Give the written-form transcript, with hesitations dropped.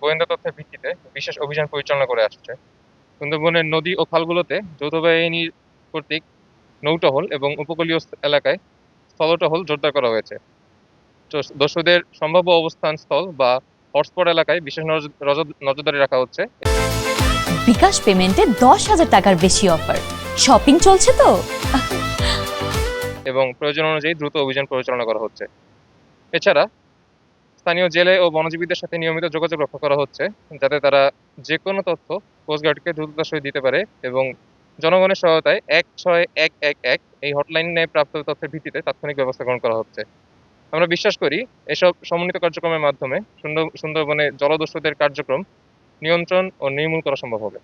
গোয়েন্দা তথ্যের ভিত্তিতে বিশেষ অভিযান পরিচালনা করে আসছে। সুন্দরবনের নদী ও খালগুলোতে যৌথ বাহিনী কর্তৃক নৌটহল এবং উপকূলীয় এলাকায় স্থলটহল জোরদার করা হয়েছে। দস্যুদের সম্ভাব্য অবস্থান স্থল বা হটস্পট এলাকায় বিশেষ নজরদারি রাখা হচ্ছে। বিকাশ পেমেন্টে 10,000 টাকার বেশি অফার, শপিং চলছে তো। এবং প্রয়োজন অনুযায়ী দ্রুত অভিযান পরিচালনা করা হচ্ছে। এছাড়া স্থানীয় জেলে ও বনজীবীদের সাথে নিয়মিত যোগাযোগ রক্ষা করা হচ্ছে, যাতে তারা যে কোনো তথ্য কোস্টগার্ডকে দ্রুততার সহিত দিতে পারে। এবং জনগণের সহায়তায় 16111 এই হটলাইনে প্রাপ্ত তথ্যের ভিত্তিতে তাৎক্ষণিক ব্যবস্থা গ্রহণ করা হচ্ছে। আমরা বিশ্বাস করি এসব সমন্বিত কার্যক্রমের মাধ্যমে সুন্দরবনে জলদস্যুদের কার্যক্রম নিয়ন্ত্রণ ও নির্মূল করা সম্ভব হবে।